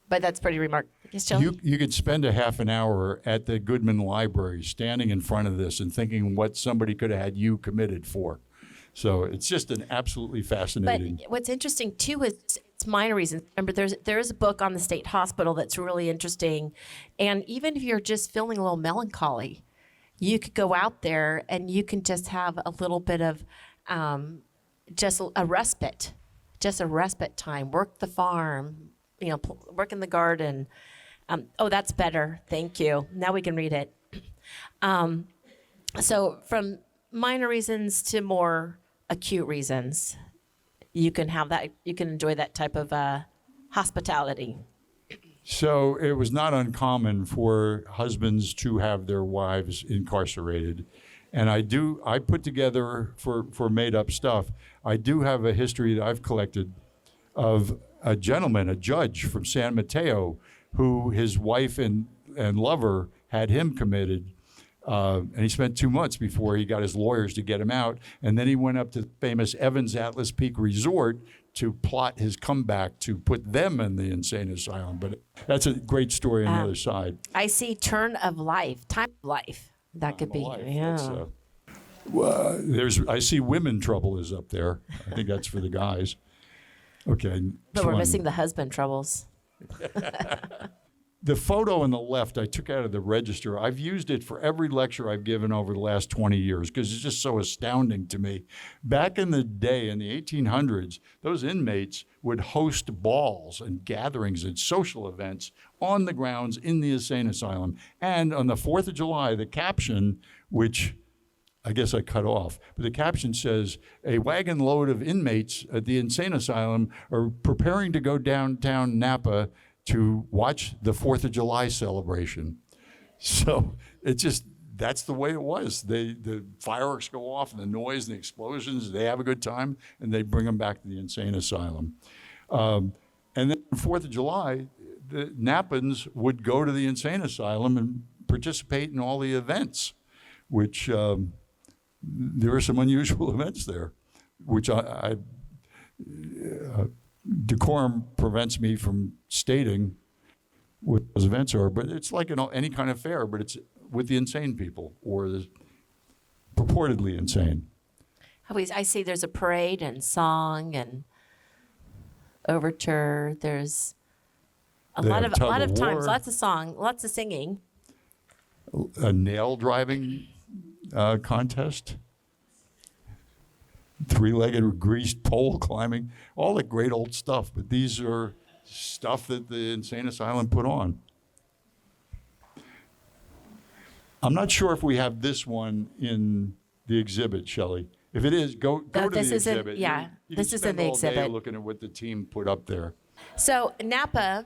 Speaker 1: But that's pretty remarkable. Yes, Shelley?
Speaker 2: You could spend a half an hour at the Goodman Library standing in front of this and thinking what somebody could have had you committed for. So it's just an absolutely fascinating.
Speaker 1: But what's interesting too is it's minor reasons. Remember, there's a book on the state hospital that's really interesting, and even if you're just feeling a little melancholy, you could go out there and you can just have a little bit of just a respite time. Work the farm, work in the garden. Oh, that's better. Thank you. Now we can read it. So from minor reasons to more acute reasons, you can have that. You can enjoy that type of hospitality.
Speaker 2: So it was not uncommon for husbands to have their wives incarcerated. And I put together for made up stuff, I do have a history that I've collected of a gentleman, a judge from San Mateo, who his wife and lover had him committed. And he spent 2 months before he got his lawyers to get him out. And then he went up to the famous Evans Atlas Peak Resort to plot his comeback to put them in the insane asylum. But that's a great story on the other side.
Speaker 1: I see turn of life, time of life. That could be, yeah.
Speaker 2: I see women trouble is up there. I think that's for the guys. Okay.
Speaker 1: But we're missing the husband troubles.
Speaker 2: The photo on the left I took out of the register. I've used it for every lecture I've given over the last 20 years because it's just so astounding to me. Back in the day, in the 1800s, those inmates would host balls and gatherings and social events on the grounds in the insane asylum. And on the 4th of July, the caption, which I guess I cut off, but the caption says, a wagon load of inmates at the insane asylum are preparing to go downtown Napa to watch the 4th of July celebration. So that's the way it was. The fireworks go off and the noise and the explosions, they have a good time, and they bring them back to the insane asylum. And then on 4th of July, the Napans would go to the insane asylum and participate in all the events, which there are some unusual events there, which decorum prevents me from stating what those events are, but it's like any kind of fair, but it's with the insane people or the purportedly insane.
Speaker 1: I see there's a parade and song and overture. There's a lot of times, lots of song, lots of singing.
Speaker 2: A nail driving contest. 3-legged greased pole climbing, all the great old stuff. But these are stuff that the insane asylum put on. I'm not sure if we have this one in the exhibit, Shelley. If it is, go to the exhibit.
Speaker 1: Yeah, this is in the exhibit.
Speaker 2: You can spend all day looking at what the team put up there.
Speaker 1: So Napa,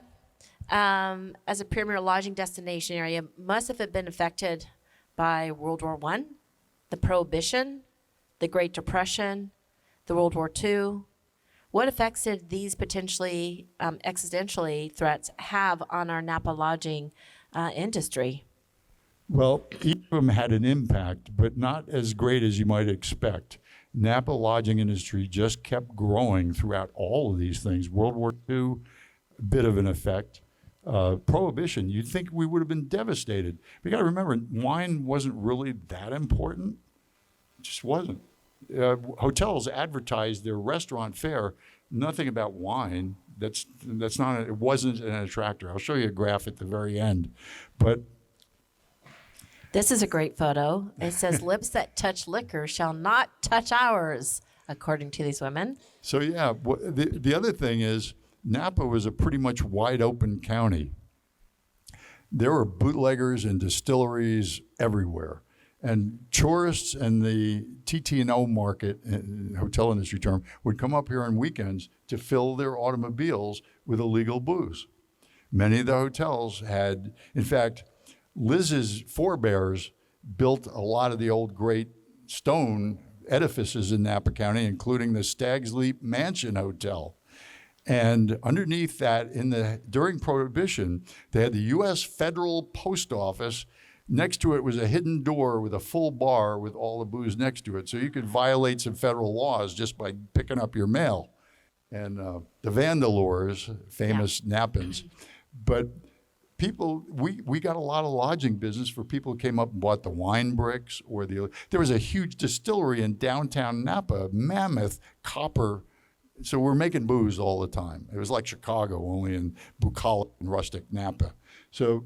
Speaker 1: as a premier lodging destination area, must have been affected by World War I, the Prohibition, the Great Depression, the World War II? What effects did these potentially existentially threats have on our Napa lodging industry?
Speaker 2: Well, each of them had an impact, but not as great as you might expect. Napa lodging industry just kept growing throughout all of these things. World War II, a bit of an effect. Prohibition, you'd think we would have been devastated. But you got to remember, wine wasn't really that important. It just wasn't. Hotels advertised their restaurant fare, nothing about wine. That's not. It wasn't an attractor. I'll show you a graph at the very end, but.
Speaker 1: This is a great photo. It says, "Lips that touch liquor shall not touch ours," according to these women.
Speaker 2: So yeah, the other thing is Napa was a pretty much wide open county. There were bootleggers and distilleries everywhere. And tourists and the TT&O market, hotel industry term, would come up here on weekends to fill their automobiles with illegal booze. Many of the hotels had, in fact, Liz's forebears built a lot of the old great stone edifices in Napa County, including the Stag's Leap Mansion Hotel. And underneath that, during Prohibition, they had the U.S. Federal Post Office. Next to it was a hidden door with a full bar with all the booze next to it. So you could violate some federal laws just by picking up your mail. And the Vandalores, famous Napans. But people, we got a lot of lodging business for people who came up and bought the wine bricks there was a huge distillery in downtown Napa, mammoth copper. So we're making booze all the time. It was like Chicago, only in bucolic and rustic Napa. So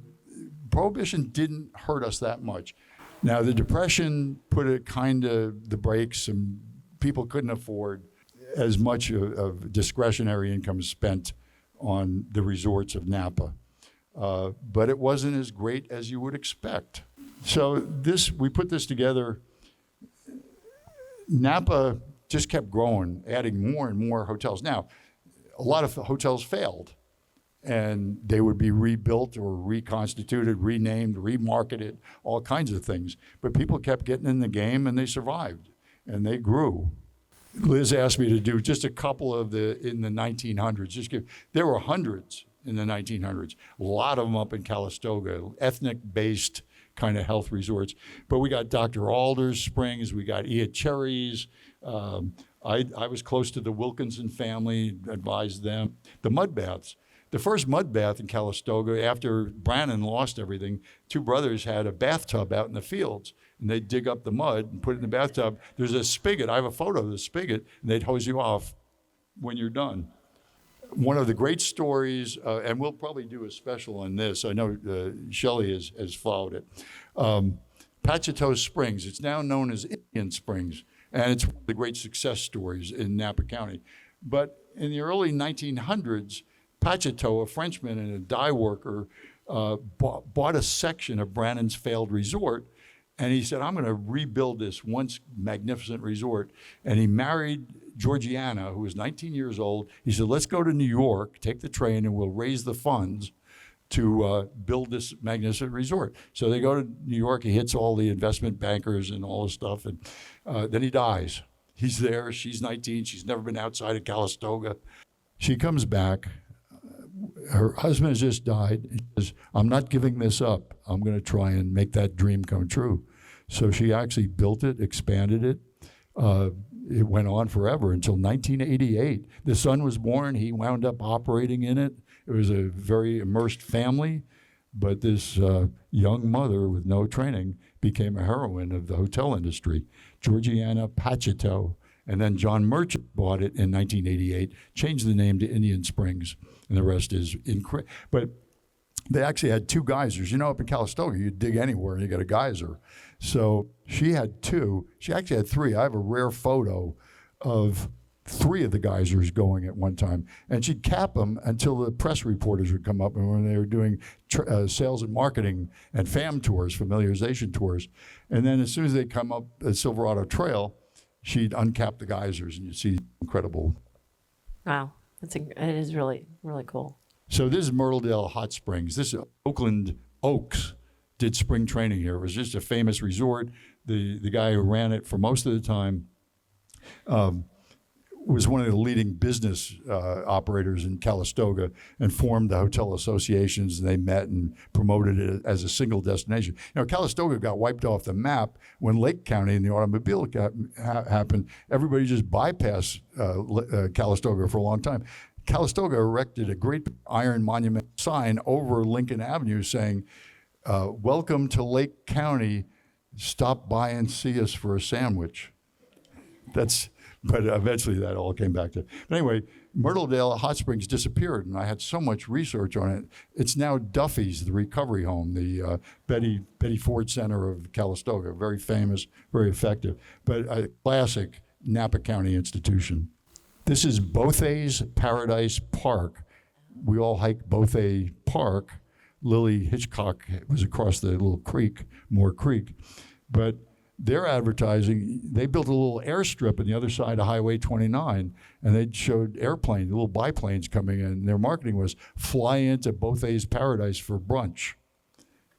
Speaker 2: Prohibition didn't hurt us that much. Now, the Depression put it kind of the brakes, and people couldn't afford as much of discretionary income spent on the resorts of Napa. But it wasn't as great as you would expect. So we put this together. Napa just kept growing, adding more and more hotels. Now, a lot of hotels failed, and they would be rebuilt or reconstituted, renamed, remarketed, all kinds of things. But people kept getting in the game, and they survived, and they grew. Liz asked me to do just a couple in the 1900s. There were hundreds in the 1900s, a lot of them up in Calistoga, ethnic-based kind of health resorts. But we got Dr. Alder's Springs, we got Cherry's. I was close to the Wilkinson family, advised them. The mud baths. The first mud bath in Calistoga, after Brannan lost everything, two brothers had a bathtub out in the fields, and they'd dig up the mud and put it in the bathtub. There's a spigot. I have a photo of the spigot, and they'd hose you off when you're done. One of the great stories, and we'll probably do a special on this. I know Shelley has followed it. Pachito Springs. It's now known as Indian Springs, and it's one of the great success stories in Napa County. But in the early 1900s, Pachito, a Frenchman and a dye worker, bought a section of Brannan's failed resort, and he said, "I'm going to rebuild this once magnificent resort." And he married Georgiana, who was 19 years old. He said, "Let's go to New York, take the train, and we'll raise the funds to build this magnificent resort." So they go to New York. He hits all the investment bankers and all this stuff, and then he dies. He's there. She's 19. She's never been outside of Calistoga. She comes back. Her husband has just died. She says, "I'm not giving this up. I'm going to try and make that dream come true." So she actually built it, expanded it. It went on forever until 1988. The son was born. He wound up operating in it. It was a very immersed family, but this young mother with no training became a heroine of the hotel industry, Georgiana Pachito. And then John Merchant bought it in 1988, changed the name to Indian Springs, and the rest is incredible. But they actually had two geysers. You know, up in Calistoga, you dig anywhere and you get a geyser. So she had two. She actually had three. I have a rare photo of three of the geysers going at one time. And she'd cap them until the press reporters would come up, and when they were doing sales and marketing and FAM tours, familiarization tours. And then as soon as they come up the Silverado Trail, she'd uncap the geysers, and you'd see incredible.
Speaker 1: Wow, it is really, really cool.
Speaker 2: So this is Myrtledale Hot Springs. This is Oakland Oaks. did spring training here. It was just a famous resort. The guy who ran it for most of the time was one of the leading business operators in Calistoga and formed the hotel associations. And they met and promoted it as a single destination. You know, Calistoga got wiped off the map when Lake County and the automobile happened. Everybody just bypassed Calistoga for a long time. Calistoga erected a great iron monument sign over Lincoln Avenue saying, "Welcome to Lake County. Stop by and see us for a sandwich." But eventually that all came back to. But anyway, Myrtledale Hot Springs disappeared, and I had so much research on it. It's now Duffy's, the recovery home, the Betty Ford Center of Calistoga, very famous, very effective, but a classic Napa County institution. This is Bothay's Paradise Park. We all hike Bothay Park. Lily Hitchcock was across the little creek, Moore Creek. But their advertising, they built a little airstrip on the other side of Highway 29, and they showed airplanes, little biplanes coming in. Their marketing was fly into Bothay's Paradise for brunch.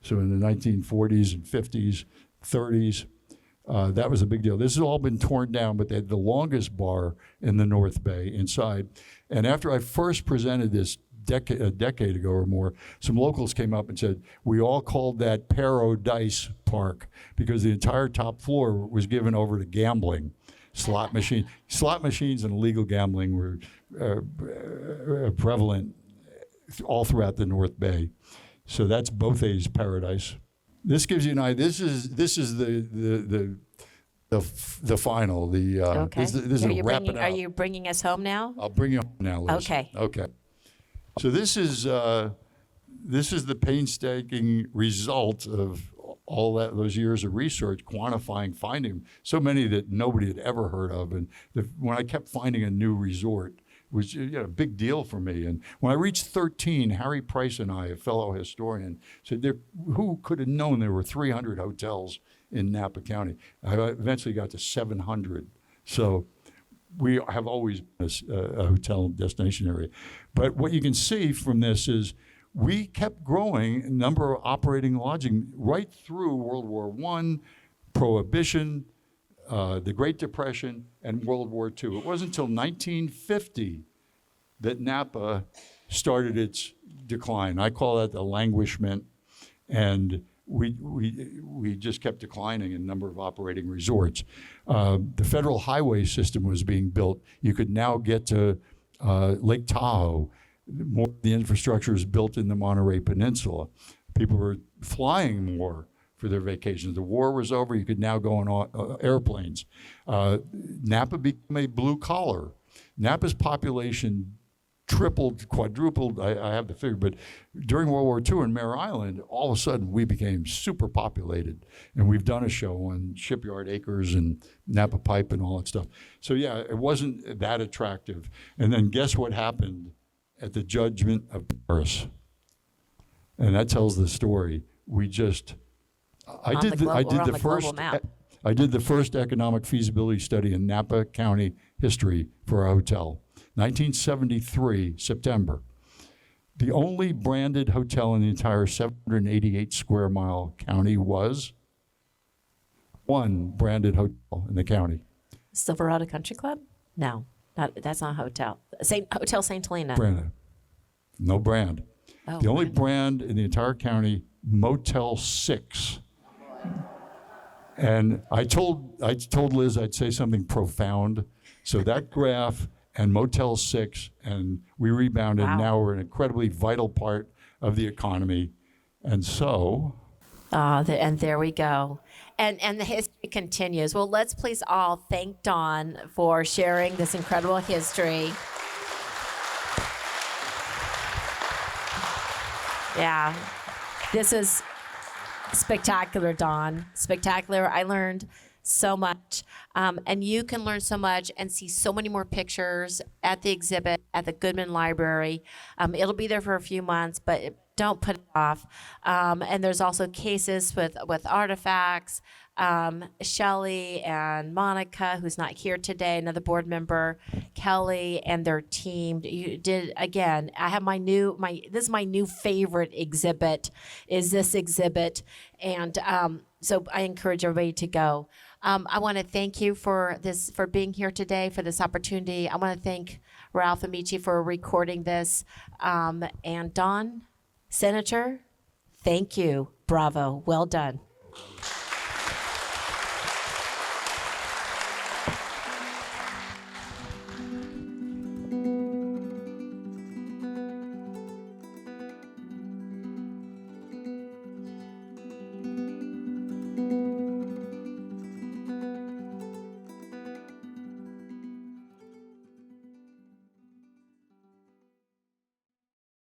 Speaker 2: So in the 1940s and 50s, 30s, that was a big deal. This has all been torn down, but they had the longest bar in the North Bay inside. And after I first presented this a decade ago or more, some locals came up and said, we all called that Paradise Park because the entire top floor was given over to gambling. Slot machines and illegal gambling were prevalent all throughout the North Bay. So that's Bothay's Paradise. This gives you an idea. This is the final.
Speaker 1: Okay.
Speaker 2: This is wrapping
Speaker 1: Are you bringing us home now?
Speaker 2: I'll bring you home now, Liz.
Speaker 1: Okay.
Speaker 2: Okay. So this is the painstaking result of all those years of research, quantifying, finding so many that nobody had ever heard of. And when I kept finding a new resort, it was a big deal for me. And when I reached 13, Harry Price and I, a fellow historian, said, who could have known there were 300 hotels in Napa County? I eventually got to 700. So we have always been a hotel destination area. But what you can see from this is we kept growing in number of operating lodging right through World War I, Prohibition, the Great Depression, and World War II. It wasn't until 1950 that Napa started its decline. I call that the languishment, and we just kept declining in number of operating resorts. The federal highway system was being built. You could now get to Lake Tahoe. More of the infrastructure is built in the Monterey Peninsula. People were flying more for their vacations. The war was over. You could now go on airplanes. Napa became a blue collar. Napa's population tripled, quadrupled, I have the figure, but during World War II in Mare Island, all of a sudden we became super populated. And we've done a show on Shipyard Acres and Napa Pipe and all that stuff. So yeah, it wasn't that attractive. And then guess what happened at the judgment of Paris? And that tells the story. I did the first economic feasibility study in Napa County history for a hotel. 1973, September. The only branded hotel in the entire 788 square mile county was one branded hotel in the county.
Speaker 1: Silverado Country Club? No, that's not a hotel. Hotel St. Helena.
Speaker 2: Branded. No brand.
Speaker 1: Oh,
Speaker 2: The only brand in the entire county, Motel 6. And I told Liz I'd say something profound. So that graph and Motel 6, and we rebounded.
Speaker 1: Wow.
Speaker 2: Now we're an incredibly vital part of the economy. And so...
Speaker 1: and there we go. And the history continues. Well, let's please all thank Dawn for sharing this incredible history. Yeah, this is spectacular, Dawn. Spectacular. I learned so much. And you can learn so much and see so many more pictures at the exhibit at the Goodman Library. It'll be there for a few months, but don't put it off. And there's also cases with artifacts, Shelley and Monica, who's not here today, another board member, Kelly and their team. You did again. I have this is my new favorite exhibit. Is this exhibit, and so I encourage everybody to go. I want to thank you for being here today, for this opportunity. I want to thank Ralph Amici for recording this, and Don, Senator, thank you. Bravo. Well done.